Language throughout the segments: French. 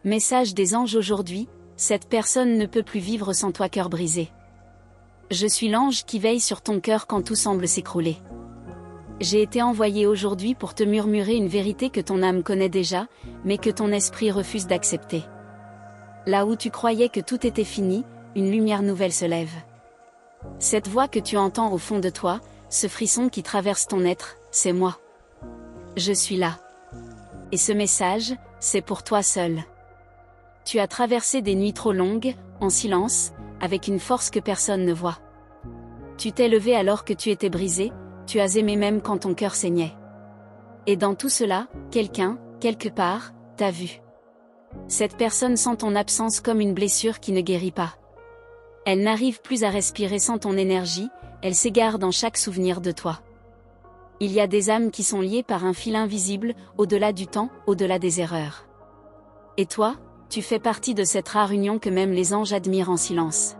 Message des anges aujourd'hui, cette personne ne peut plus vivre sans toi cœur brisé. Je suis l'ange qui veille sur ton cœur quand tout semble s'écrouler. J'ai été envoyé aujourd'hui pour te murmurer une vérité que ton âme connaît déjà, mais que ton esprit refuse d'accepter. Là où tu croyais que tout était fini, une lumière nouvelle se lève. Cette voix que tu entends au fond de toi, ce frisson qui traverse ton être, c'est moi. Je suis là. Et ce message, c'est pour toi seul. Tu as traversé des nuits trop longues, en silence, avec une force que personne ne voit. Tu t'es levé alors que tu étais brisé, tu as aimé même quand ton cœur saignait. Et dans tout cela, quelqu'un, quelque part, t'a vu. Cette personne sent ton absence comme une blessure qui ne guérit pas. Elle n'arrive plus à respirer sans ton énergie, elle s'égare dans chaque souvenir de toi. Il y a des âmes qui sont liées par un fil invisible, au-delà du temps, au-delà des erreurs. Et toi, tu fais partie de cette rare union que même les anges admirent en silence.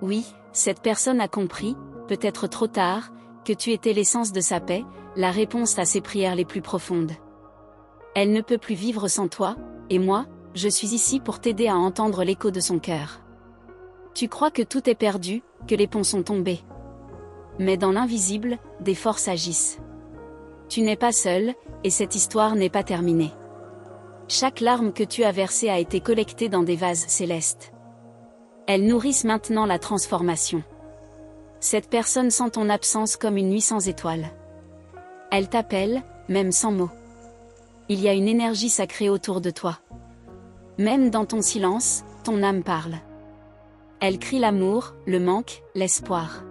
Oui, cette personne a compris, peut-être trop tard, que tu étais l'essence de sa paix, la réponse à ses prières les plus profondes. Elle ne peut plus vivre sans toi, et moi, je suis ici pour t'aider à entendre l'écho de son cœur. Tu crois que tout est perdu, que les ponts sont tombés. Mais dans l'invisible, des forces agissent. Tu n'es pas seul, et cette histoire n'est pas terminée. Chaque larme que tu as versée a été collectée dans des vases célestes. Elles nourrissent maintenant la transformation. Cette personne sent ton absence comme une nuit sans étoiles. Elle t'appelle, même sans mots. Il y a une énergie sacrée autour de toi. Même dans ton silence, ton âme parle. Elle crie l'amour, le manque, l'espoir.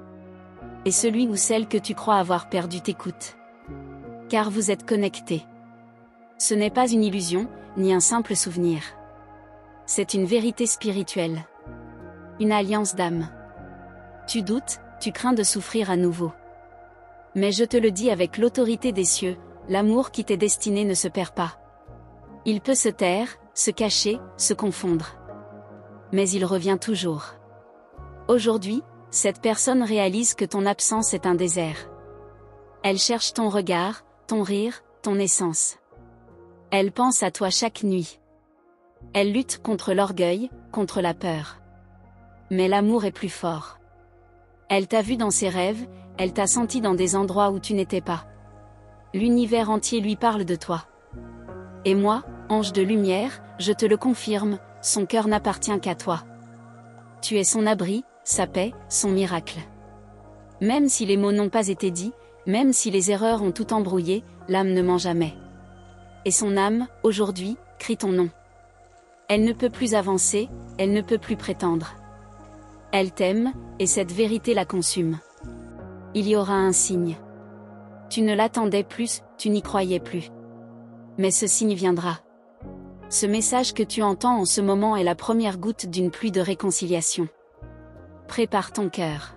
Et celui ou celle que tu crois avoir perdu t'écoute. Car vous êtes connectés. Ce n'est pas une illusion, ni un simple souvenir. C'est une vérité spirituelle. Une alliance d'âme. Tu doutes, tu crains de souffrir à nouveau. Mais je te le dis avec l'autorité des cieux, l'amour qui t'est destiné ne se perd pas. Il peut se taire, se cacher, se confondre. Mais il revient toujours. Aujourd'hui, cette personne réalise que ton absence est un désert. Elle cherche ton regard, ton rire, ton essence. Elle pense à toi chaque nuit. Elle lutte contre l'orgueil, contre la peur. Mais l'amour est plus fort. Elle t'a vu dans ses rêves, elle t'a senti dans des endroits où tu n'étais pas. L'univers entier lui parle de toi. Et moi, ange de lumière, je te le confirme, son cœur n'appartient qu'à toi. Tu es son abri, sa paix, son miracle. Même si les mots n'ont pas été dits, même si les erreurs ont tout embrouillé, l'âme ne ment jamais. Et son âme, aujourd'hui, crie ton nom. Elle ne peut plus avancer, elle ne peut plus prétendre. Elle t'aime, et cette vérité la consume. Il y aura un signe. Tu ne l'attendais plus, tu n'y croyais plus. Mais ce signe viendra. Ce message que tu entends en ce moment est la première goutte d'une pluie de réconciliation. Prépare ton cœur.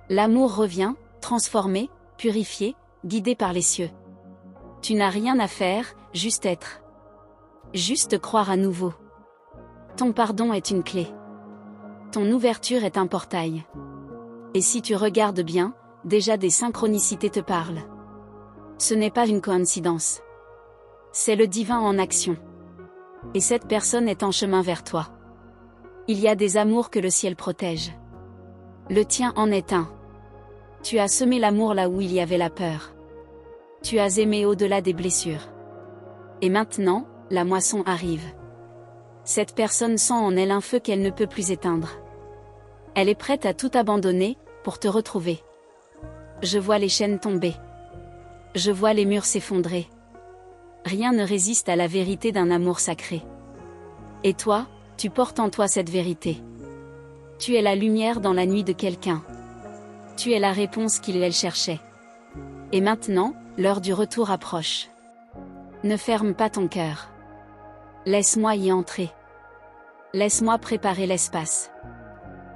L'amour revient, transformé, purifié, guidé par les cieux. Tu n'as rien à faire, juste être. Juste croire à nouveau. Ton pardon est une clé. Ton ouverture est un portail. Et si tu regardes bien, déjà des synchronicités te parlent. Ce n'est pas une coïncidence. C'est le divin en action. Et cette personne est en chemin vers toi. Il y a des amours que le ciel protège. Le tien en est un. Tu as semé l'amour là où il y avait la peur. Tu as aimé au-delà des blessures. Et maintenant, la moisson arrive. Cette personne sent en elle un feu qu'elle ne peut plus éteindre. Elle est prête à tout abandonner, pour te retrouver. Je vois les chaînes tomber. Je vois les murs s'effondrer. Rien ne résiste à la vérité d'un amour sacré. Et toi, tu portes en toi cette vérité. Tu es la lumière dans la nuit de quelqu'un. Tu es la réponse qu'il cherchait. Et maintenant, l'heure du retour approche. Ne ferme pas ton cœur. Laisse-moi y entrer. Laisse-moi préparer l'espace.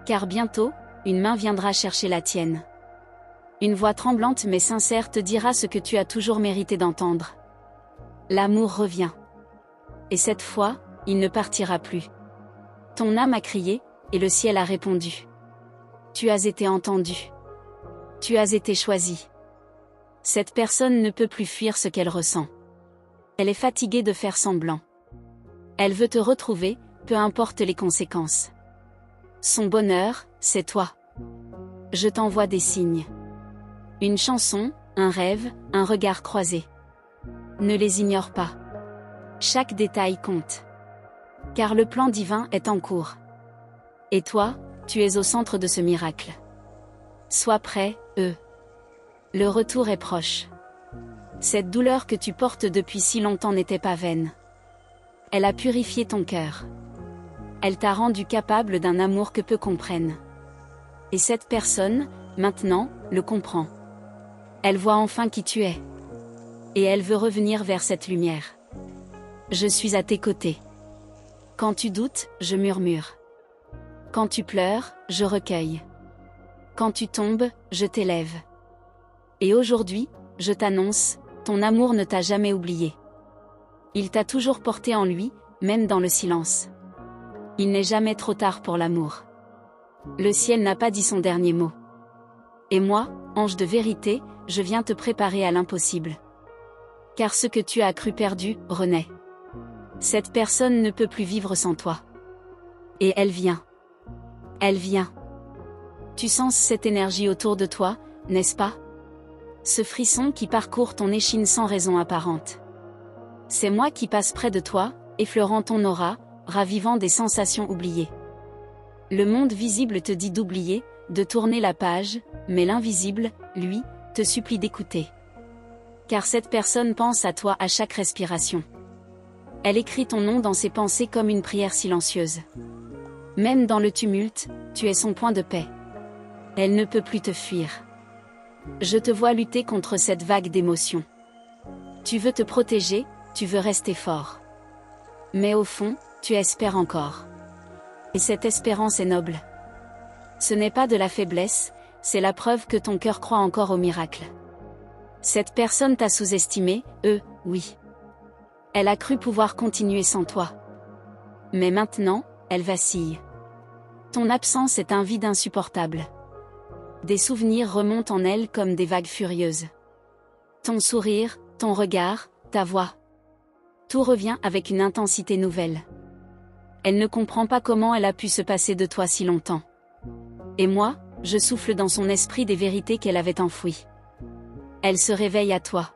Car bientôt, une main viendra chercher la tienne. Une voix tremblante mais sincère te dira ce que tu as toujours mérité d'entendre. L'amour revient. Et cette fois, il ne partira plus. Ton âme a crié, et le ciel a répondu. Tu as été entendu. Tu as été choisi. Cette personne ne peut plus fuir ce qu'elle ressent. Elle est fatiguée de faire semblant. Elle veut te retrouver, peu importe les conséquences. Son bonheur, c'est toi. Je t'envoie des signes. Une chanson, un rêve, un regard croisé. Ne les ignore pas. Chaque détail compte. Car le plan divin est en cours. Et toi, tu es au centre de ce miracle. Sois prêt, Le retour est proche. Cette douleur que tu portes depuis si longtemps n'était pas vaine. Elle a purifié ton cœur. Elle t'a rendu capable d'un amour que peu comprennent. Et cette personne, maintenant, le comprend. Elle voit enfin qui tu es. Et elle veut revenir vers cette lumière. Je suis à tes côtés. Quand tu doutes, je murmure. Quand tu pleures, je recueille. Quand tu tombes, je t'élève. Et aujourd'hui, je t'annonce, ton amour ne t'a jamais oublié. Il t'a toujours porté en lui, même dans le silence. Il n'est jamais trop tard pour l'amour. Le ciel n'a pas dit son dernier mot. Et moi, ange de vérité, je viens te préparer à l'impossible. Car ce que tu as cru perdu, renaît. Cette personne ne peut plus vivre sans toi. Et elle vient. Elle vient. Tu sens cette énergie autour de toi, n'est-ce pas? Ce frisson qui parcourt ton échine sans raison apparente. C'est moi qui passe près de toi, effleurant ton aura, ravivant des sensations oubliées. Le monde visible te dit d'oublier, de tourner la page, mais l'invisible, lui, te supplie d'écouter. Car cette personne pense à toi à chaque respiration. Elle écrit ton nom dans ses pensées comme une prière silencieuse. Même dans le tumulte, tu es son point de paix. Elle ne peut plus te fuir. Je te vois lutter contre cette vague d'émotions. Tu veux te protéger, tu veux rester fort. Mais au fond, tu espères encore. Et cette espérance est noble. Ce n'est pas de la faiblesse, c'est la preuve que ton cœur croit encore au miracle. Cette personne t'a sous-estimé, oui. Elle a cru pouvoir continuer sans toi. Mais maintenant, elle vacille. Ton absence est un vide insupportable. Des souvenirs remontent en elle comme des vagues furieuses. Ton sourire, ton regard, ta voix. Tout revient avec une intensité nouvelle. Elle ne comprend pas comment elle a pu se passer de toi si longtemps. Et moi, je souffle dans son esprit des vérités qu'elle avait enfouies. Elle se réveille à toi.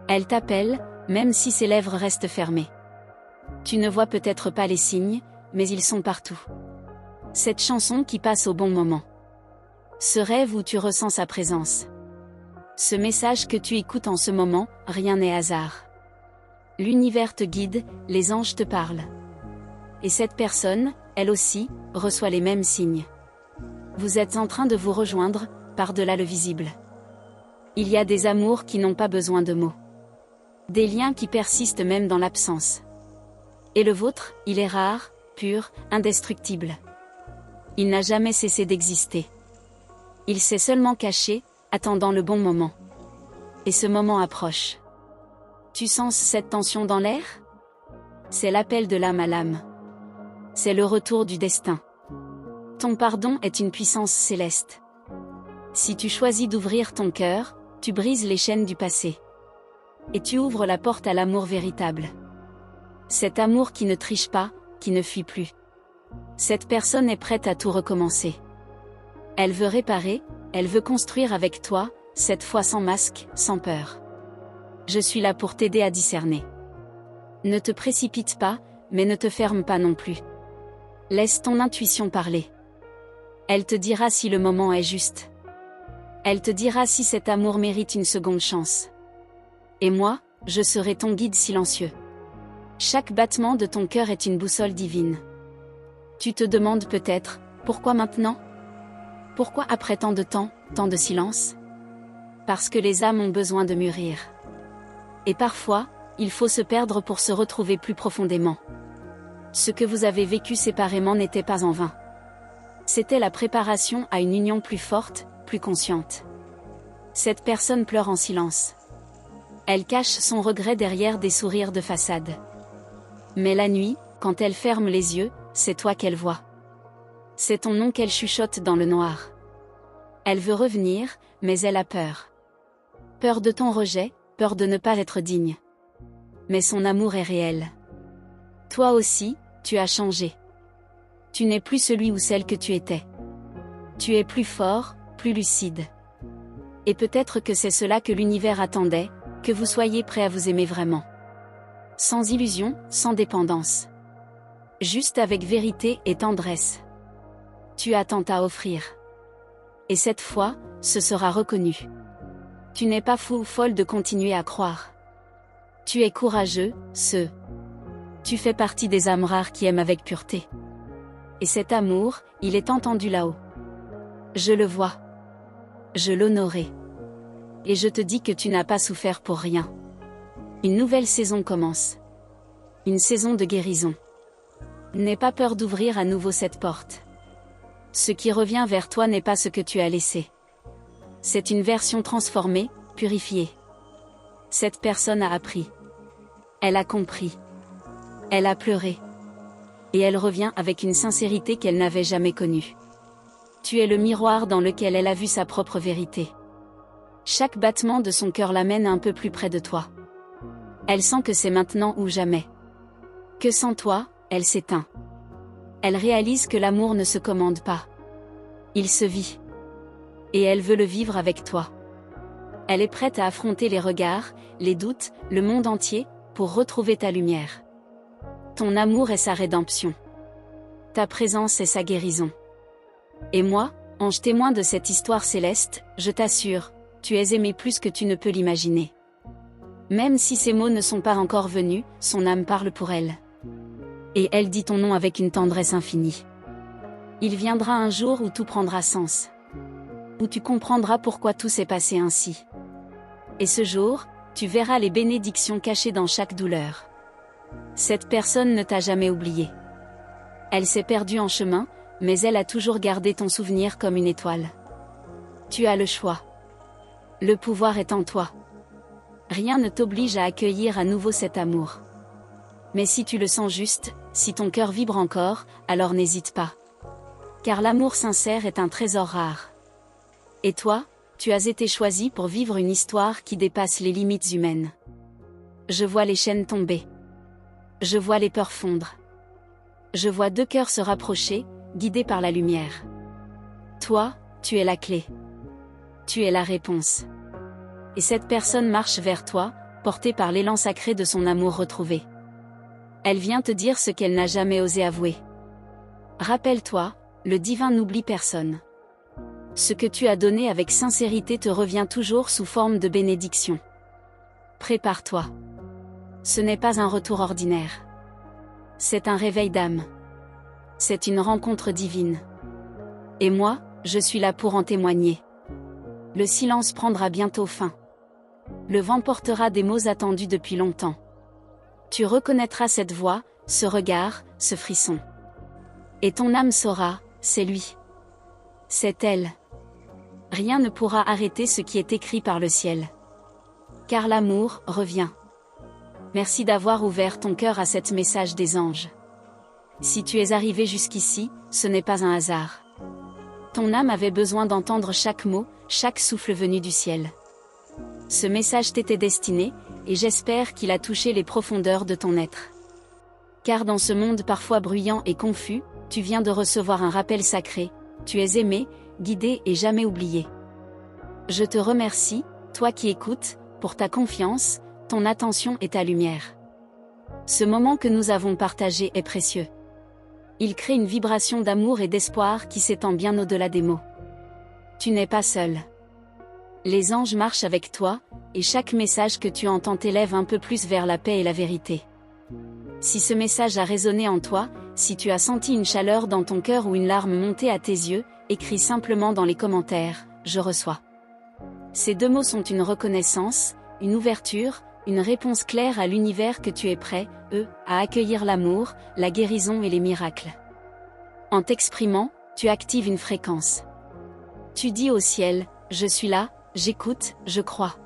Elle t'appelle, même si ses lèvres restent fermées. Tu ne vois peut-être pas les signes, mais ils sont partout. Cette chanson qui passe au bon moment. Ce rêve où tu ressens sa présence. Ce message que tu écoutes en ce moment, rien n'est hasard. L'univers te guide, les anges te parlent. Et cette personne, elle aussi, reçoit les mêmes signes. Vous êtes en train de vous rejoindre, par-delà le visible. Il y a des amours qui n'ont pas besoin de mots. Des liens qui persistent même dans l'absence. Et le vôtre, il est rare, pur, indestructible. Il n'a jamais cessé d'exister. Il s'est seulement caché, attendant le bon moment. Et ce moment approche. Tu sens cette tension dans l'air? C'est l'appel de l'âme à l'âme. C'est le retour du destin. Ton pardon est une puissance céleste. Si tu choisis d'ouvrir ton cœur, tu brises les chaînes du passé. Et tu ouvres la porte à l'amour véritable. Cet amour qui ne triche pas, qui ne fuit plus. Cette personne est prête à tout recommencer. Elle veut réparer, elle veut construire avec toi, cette fois sans masque, sans peur. Je suis là pour t'aider à discerner. Ne te précipite pas, mais ne te ferme pas non plus. Laisse ton intuition parler. Elle te dira si le moment est juste. Elle te dira si cet amour mérite une seconde chance. Et moi, je serai ton guide silencieux. Chaque battement de ton cœur est une boussole divine. Tu te demandes peut-être, pourquoi maintenant? Pourquoi après tant de temps, tant de silence? Parce que les âmes ont besoin de mûrir. Et parfois, il faut se perdre pour se retrouver plus profondément. Ce que vous avez vécu séparément n'était pas en vain. C'était la préparation à une union plus forte, plus consciente. Cette personne pleure en silence. Elle cache son regret derrière des sourires de façade. Mais la nuit, quand elle ferme les yeux, c'est toi qu'elle voit. C'est ton nom qu'elle chuchote dans le noir. Elle veut revenir, mais elle a peur. Peur de ton rejet, peur de ne pas être digne. Mais son amour est réel. Toi aussi, tu as changé. Tu n'es plus celui ou celle que tu étais. Tu es plus fort, plus lucide. Et peut-être que c'est cela que l'univers attendait, que vous soyez prêt à vous aimer vraiment. Sans illusion, sans dépendance. Juste avec vérité et tendresse. Tu as tant à offrir. Et cette fois, ce sera reconnu. Tu n'es pas fou ou folle de continuer à croire. Tu es courageux, Tu fais partie des âmes rares qui aiment avec pureté. Et cet amour, il est entendu là-haut. Je le vois. Je l'honorais. Et je te dis que tu n'as pas souffert pour rien. Une nouvelle saison commence. Une saison de guérison. N'aie pas peur d'ouvrir à nouveau cette porte. Ce qui revient vers toi n'est pas ce que tu as laissé. C'est une version transformée, purifiée. Cette personne a appris. Elle a compris. Elle a pleuré. Et elle revient avec une sincérité qu'elle n'avait jamais connue. Tu es le miroir dans lequel elle a vu sa propre vérité. Chaque battement de son cœur l'amène un peu plus près de toi. Elle sent que c'est maintenant ou jamais. Que sans toi, elle s'éteint. Elle réalise que l'amour ne se commande pas. Il se vit. Et elle veut le vivre avec toi. Elle est prête à affronter les regards, les doutes, le monde entier, pour retrouver ta lumière. Ton amour est sa rédemption. Ta présence est sa guérison. Et moi, ange témoin de cette histoire céleste, je t'assure, tu es aimé plus que tu ne peux l'imaginer. Même si ces mots ne sont pas encore venus, son âme parle pour elle. Et elle dit ton nom avec une tendresse infinie. Il viendra un jour où tout prendra sens. Où tu comprendras pourquoi tout s'est passé ainsi. Et ce jour, tu verras les bénédictions cachées dans chaque douleur. Cette personne ne t'a jamais oublié. Elle s'est perdue en chemin, mais elle a toujours gardé ton souvenir comme une étoile. Tu as le choix. Le pouvoir est en toi. Rien ne t'oblige à accueillir à nouveau cet amour. Mais si tu le sens juste, si ton cœur vibre encore, alors n'hésite pas. Car l'amour sincère est un trésor rare. Et toi, tu as été choisi pour vivre une histoire qui dépasse les limites humaines. Je vois les chaînes tomber. Je vois les peurs fondre. Je vois deux cœurs se rapprocher, guidés par la lumière. Toi, tu es la clé. Tu es la réponse. Et cette personne marche vers toi, portée par l'élan sacré de son amour retrouvé. Elle vient te dire ce qu'elle n'a jamais osé avouer. Rappelle-toi, le divin n'oublie personne. Ce que tu as donné avec sincérité te revient toujours sous forme de bénédiction. Prépare-toi. Ce n'est pas un retour ordinaire. C'est un réveil d'âme. C'est une rencontre divine. Et moi, je suis là pour en témoigner. Le silence prendra bientôt fin. Le vent portera des mots attendus depuis longtemps. Tu reconnaîtras cette voix, ce regard, ce frisson. Et ton âme saura, c'est lui. C'est elle. Rien ne pourra arrêter ce qui est écrit par le ciel. Car l'amour revient. Merci d'avoir ouvert ton cœur à cet message des anges. Si tu es arrivé jusqu'ici, ce n'est pas un hasard. Ton âme avait besoin d'entendre chaque mot, chaque souffle venu du ciel. Ce message t'était destiné, et j'espère qu'il a touché les profondeurs de ton être. Car dans ce monde parfois bruyant et confus, tu viens de recevoir un rappel sacré, tu es aimé, guidé et jamais oublié. Je te remercie, toi qui écoutes, pour ta confiance, ton attention et ta lumière. Ce moment que nous avons partagé est précieux. Il crée une vibration d'amour et d'espoir qui s'étend bien au-delà des mots. Tu n'es pas seul. Les anges marchent avec toi, et chaque message que tu entends t'élève un peu plus vers la paix et la vérité. Si ce message a résonné en toi, si tu as senti une chaleur dans ton cœur ou une larme monter à tes yeux, écris simplement dans les commentaires « Je reçois ». Ces deux mots sont une reconnaissance, une ouverture, une réponse claire à l'univers que tu es prêt, à accueillir l'amour, la guérison et les miracles. En t'exprimant, tu actives une fréquence. Tu dis au ciel « Je suis là, j'écoute, je crois ».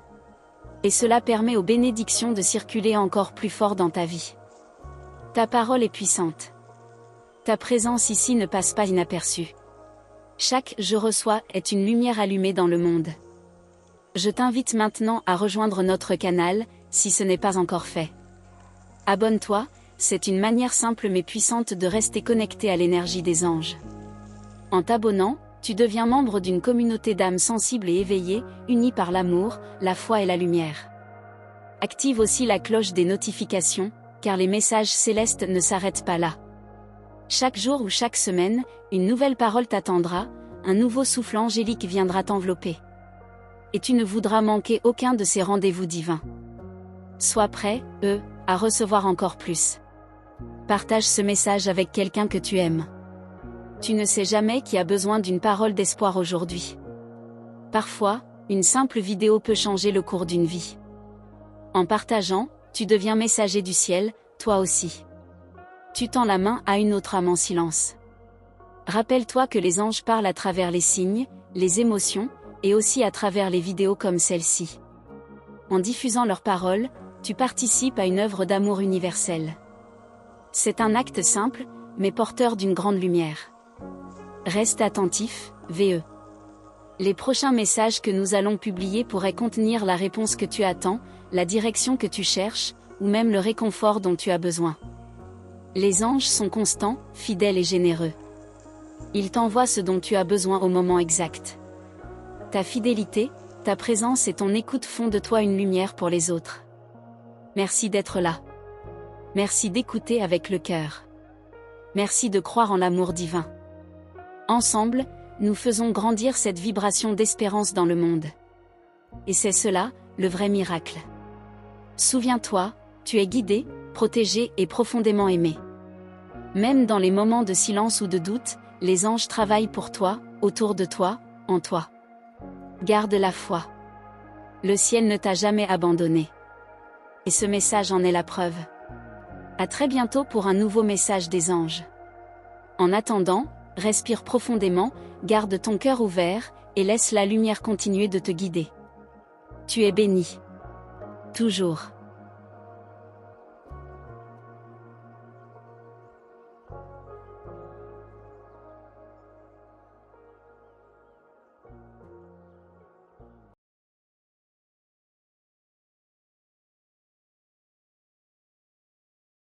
Et cela permet aux bénédictions de circuler encore plus fort dans ta vie. Ta parole est puissante. Ta présence ici ne passe pas inaperçue. Chaque « je reçois » est une lumière allumée dans le monde. Je t'invite maintenant à rejoindre notre canal, si ce n'est pas encore fait. Abonne-toi, c'est une manière simple mais puissante de rester connecté à l'énergie des anges. En t'abonnant, tu deviens membre d'une communauté d'âmes sensibles et éveillées, unies par l'amour, la foi et la lumière. Active aussi la cloche des notifications, car les messages célestes ne s'arrêtent pas là. Chaque jour ou chaque semaine, une nouvelle parole t'attendra, un nouveau souffle angélique viendra t'envelopper. Et tu ne voudras manquer aucun de ces rendez-vous divins. Sois prêt, à recevoir encore plus. Partage ce message avec quelqu'un que tu aimes. Tu ne sais jamais qui a besoin d'une parole d'espoir aujourd'hui. Parfois, une simple vidéo peut changer le cours d'une vie. En partageant, tu deviens messager du ciel, toi aussi. Tu tends la main à une autre âme en silence. Rappelle-toi que les anges parlent à travers les signes, les émotions, et aussi à travers les vidéos comme celle-ci. En diffusant leurs paroles, tu participes à une œuvre d'amour universelle. C'est un acte simple, mais porteur d'une grande lumière. Reste attentif, VE. Les prochains messages que nous allons publier pourraient contenir la réponse que tu attends, la direction que tu cherches, ou même le réconfort dont tu as besoin. Les anges sont constants, fidèles et généreux. Ils t'envoient ce dont tu as besoin au moment exact. Ta fidélité, ta présence et ton écoute font de toi une lumière pour les autres. Merci d'être là. Merci d'écouter avec le cœur. Merci de croire en l'amour divin. Ensemble, nous faisons grandir cette vibration d'espérance dans le monde. Et c'est cela, le vrai miracle. Souviens-toi, tu es guidé, protégé et profondément aimé. Même dans les moments de silence ou de doute, les anges travaillent pour toi, autour de toi, en toi. Garde la foi. Le ciel ne t'a jamais abandonné. Et ce message en est la preuve. À très bientôt pour un nouveau message des anges. En attendant, respire profondément, garde ton cœur ouvert, et laisse la lumière continuer de te guider. Tu es béni. Toujours.